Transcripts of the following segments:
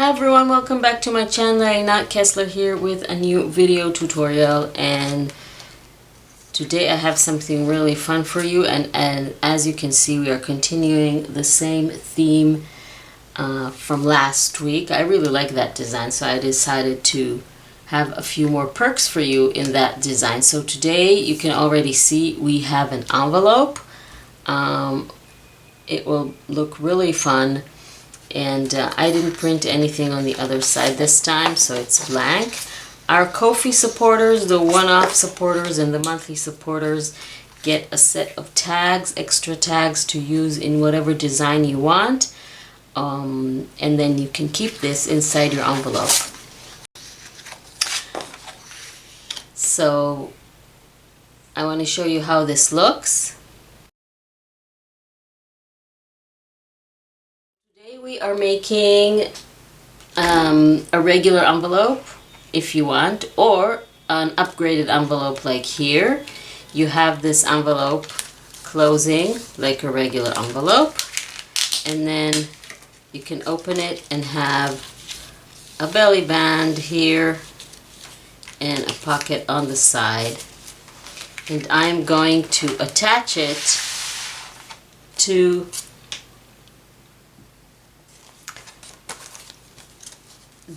Hi everyone, welcome back to my channel. Nat Kessler here with a new video tutorial, and today I have something really fun for you, and as you can see, we are continuing the same theme from last week. I really like that design, so I decided to have a few more perks for you in that design. So today you can already see we have an envelope. It will look really fun. And I didn't print anything on the other side this time, so it's blank. Our Ko-fi supporters, the one-off supporters and the monthly supporters, get a set of tags, extra tags to use in whatever design you want. And then you can keep this inside your envelope. So I want to show you how this looks. We are making a regular envelope if you want, or an upgraded envelope like here. You have this envelope closing like a regular envelope, and then you can open it and have a belly band here and a pocket on the side. And I'm going to attach it to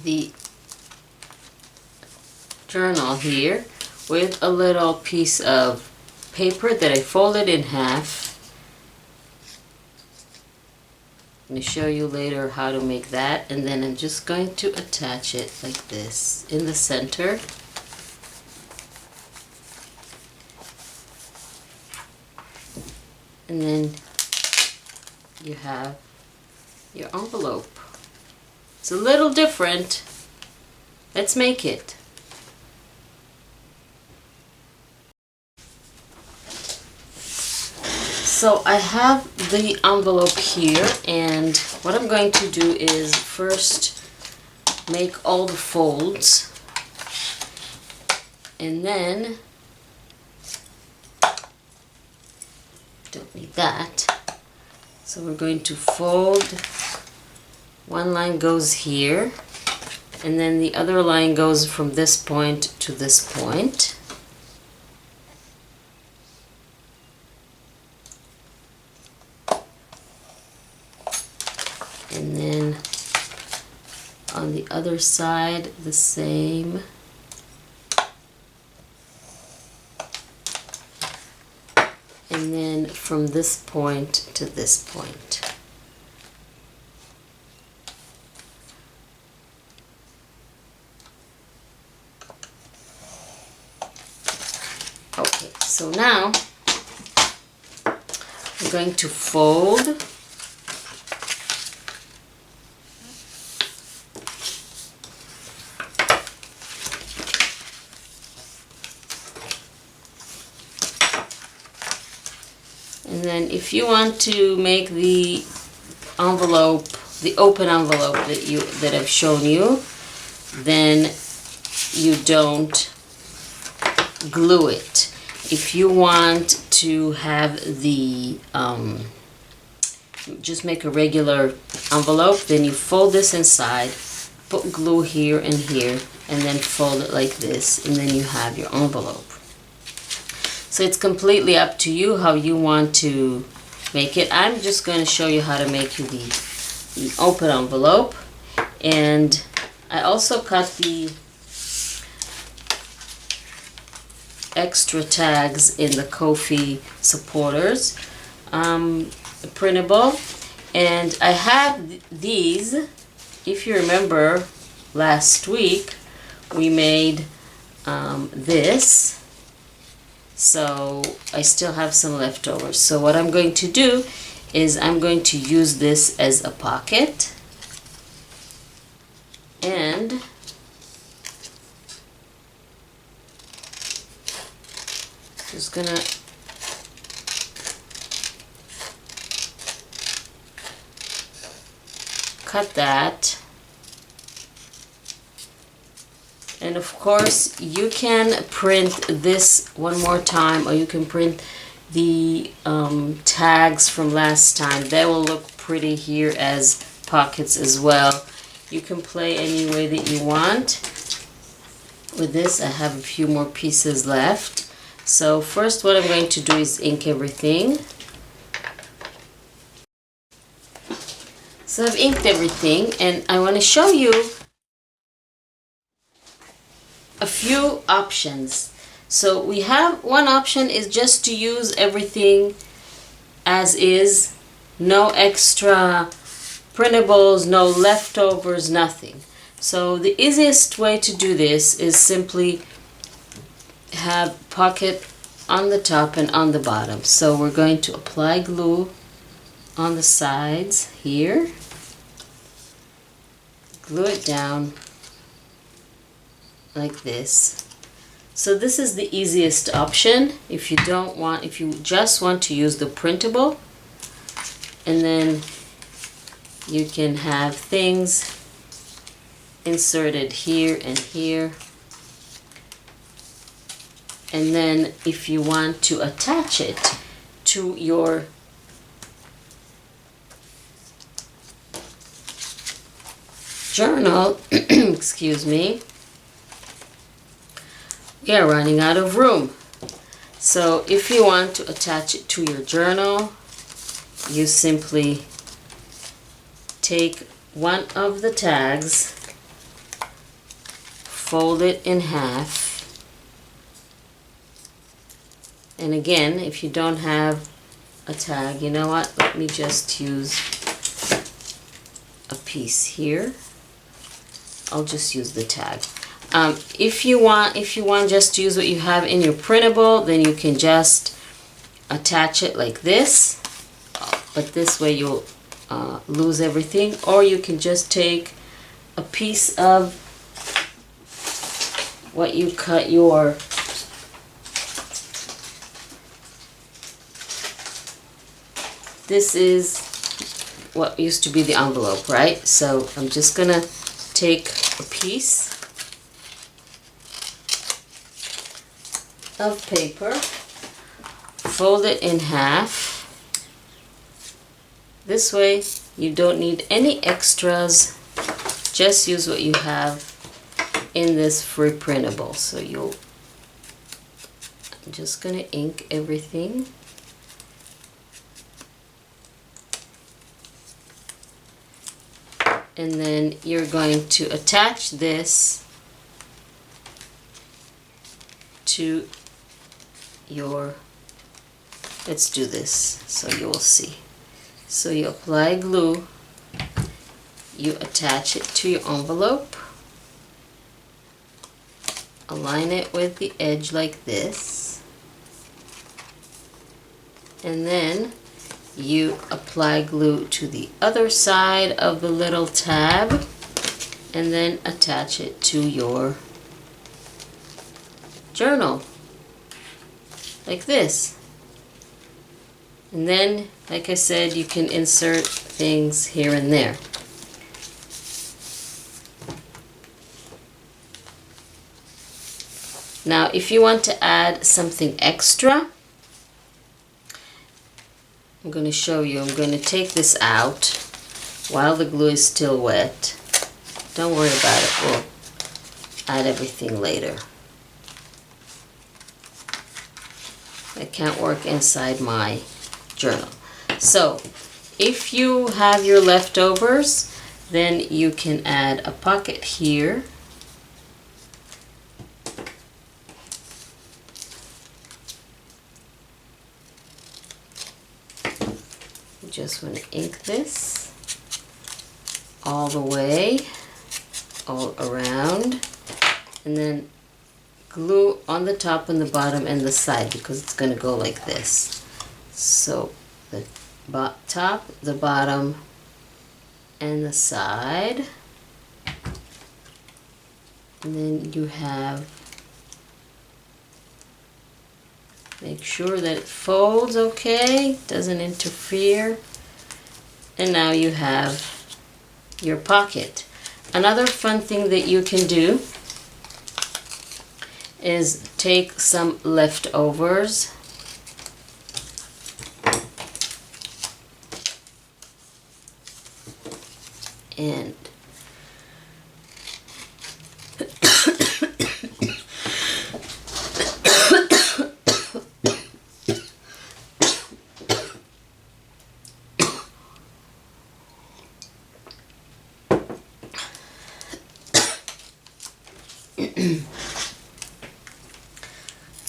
the journal here with a little piece of paper that I folded in half. I'm going to show you later how to make that, and then I'm just going to attach it like this in the center. And then you have your envelope. It's a little different. Let's make it. So I have the envelope here, and what I'm going to do is first make all the folds, and then don't need that. So we're going to fold. One line goes here, and then the other line goes from this point to this point. And then on the other side, the same. And then from this point to this point. Okay, so now I'm going to fold and then if you want to make the envelope, the open envelope that I've shown you, then you don't glue it. If you want to have the just make a regular envelope, then you fold this inside, put glue here and here, and then fold it like this, and then you have your envelope. So it's completely up to you how you want to make it. I'm just going to show you how to make the open envelope, and I also cut the extra tags in the Ko-fi supporters, printable, and I have these. If you remember last week we made this, so I still have some leftovers. So what I'm going to do is I'm going to use this as a pocket, and just gonna cut that, and of course you can print this one more time, or you can print the tags from last time. They will look pretty here as pockets as well. You can play any way that you want. With this, I have a few more pieces left. So first what I'm going to do is ink everything. So I've inked everything, and I want to show you a few options. So we have one option is just to use everything as is, no extra printables, no leftovers, nothing. So the easiest way to do this is simply have pocket on the top and on the bottom. So we're going to apply glue on the sides here, glue it down like this. So this is the easiest option if you just want to use the printable, and then you can have things inserted here and here. And then if you want to attach it to your journal, excuse me, we are running out of room. So if you want to attach it to your journal, you simply take one of the tags, fold it in half, and again, if you don't have a tag, you know what, let me just use a piece here. I'll just use the tag. If you want just to use what you have in your printable, then you can just attach it like this, but this way you'll lose everything. Or you can just take a piece of what you cut your this is what used to be the envelope, right? So I'm just gonna take a piece of paper, fold it in half. This way you don't need any extras, just use what you have in this free printable. So I'm just gonna ink everything. And then you're going to attach this to your, let's do this so you will see. So you apply glue, you attach it to your envelope, align it with the edge like this, and then you apply glue to the other side of the little tab, and then attach it to your journal like this. And then, like I said, you can insert things here and there. Now if you want to add something extra, I'm going to show you. I'm going to take this out while the glue is still wet. Don't worry about it, we'll add everything later. I can't work inside my journal. So if you have your leftovers, then you can add a pocket here. Just want to ink this all the way, all around, and then glue on the top and the bottom and the side, because it's going to go like this. So the top, the bottom, and the side. And then you have, make sure that it folds okay, doesn't interfere. And now you have your pocket. Another fun thing that you can do is take some leftovers and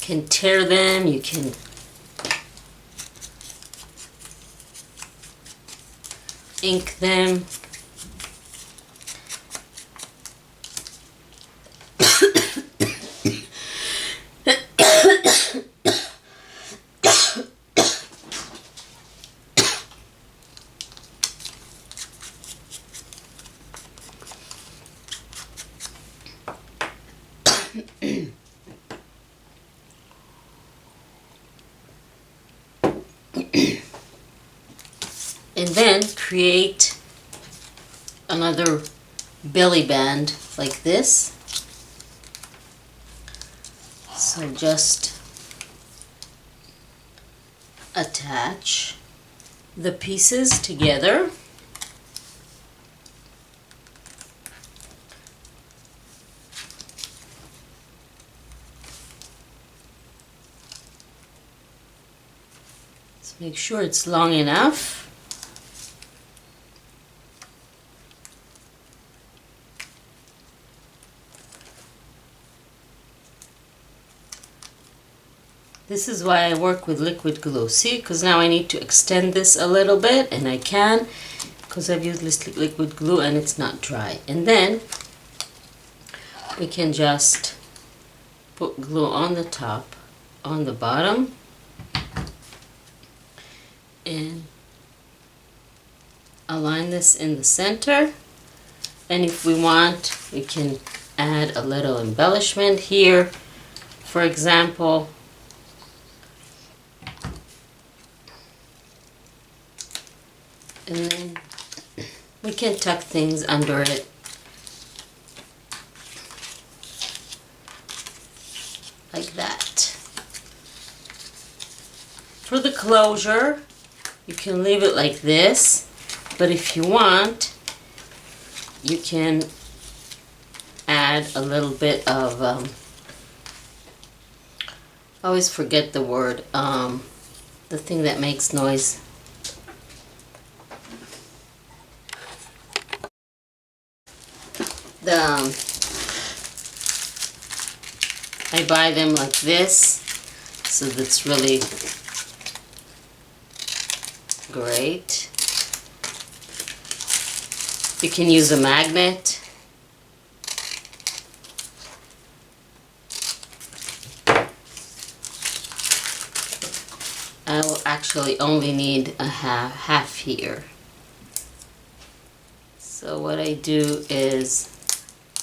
can tear them, you can ink them. And then create another belly band like this. So just attach the pieces together. Let's make sure it's long enough. This is why I work with liquid glue. See, because now I need to extend this a little bit, and I can, because I've used liquid glue and it's not dry. And then we can just put glue on the top, on the bottom, and align this in the center. And if we want, we can add a little embellishment here. For example, and then we can tuck things under it like that. For the closure, you can leave it like this, but if you want, you can add a little bit of, I always forget the word, the thing that makes noise. I buy them like this, so that's really great. You can use a magnet. I will actually only need a half here. So what I do is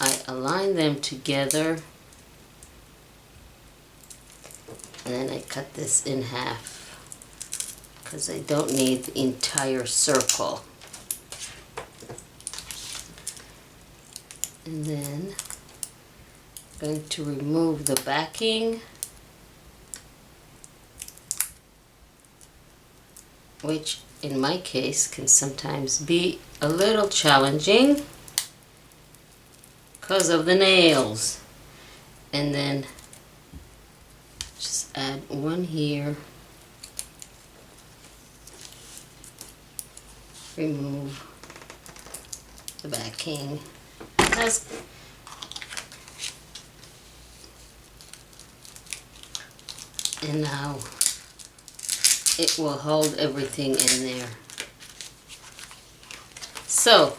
I align them together, and then I cut this in half because I don't need the entire circle. And then I'm going to remove the backing, which in my case can sometimes be a little challenging because of the nails. And then just add one here, remove the backing. And now it will hold everything in there. So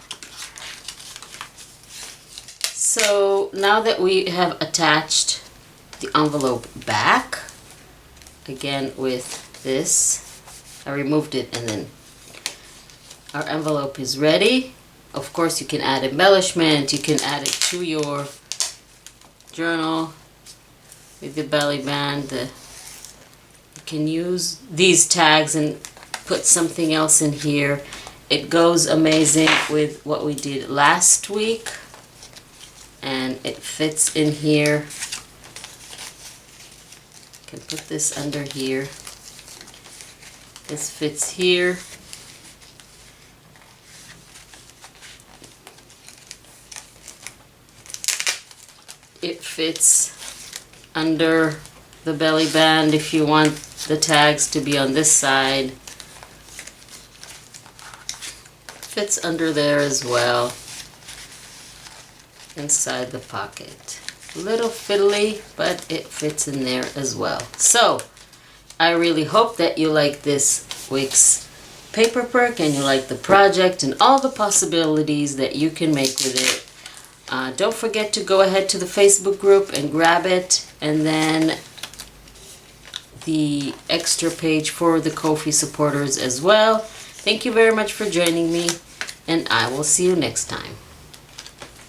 now that we have attached the envelope back, again with this, I removed it, and then our envelope is ready. Of course, you can add embellishment, you can add it to your journal with the belly band. You can use these tags and put something else in here. It goes amazing with what we did last week, and it fits in here. You can put this under here. This fits here. It fits under the belly band if you want the tags to be on this side. Fits under there as well, inside the pocket. little fiddly, but it fits in there as well. So I really hope that you like this Wix paper perk and you like the project and all the possibilities that you can make with it. Don't forget to go ahead to the Facebook group and grab it, and then the extra page for the Ko-fi supporters as well. Thank you very much for joining me, and I will see you next time.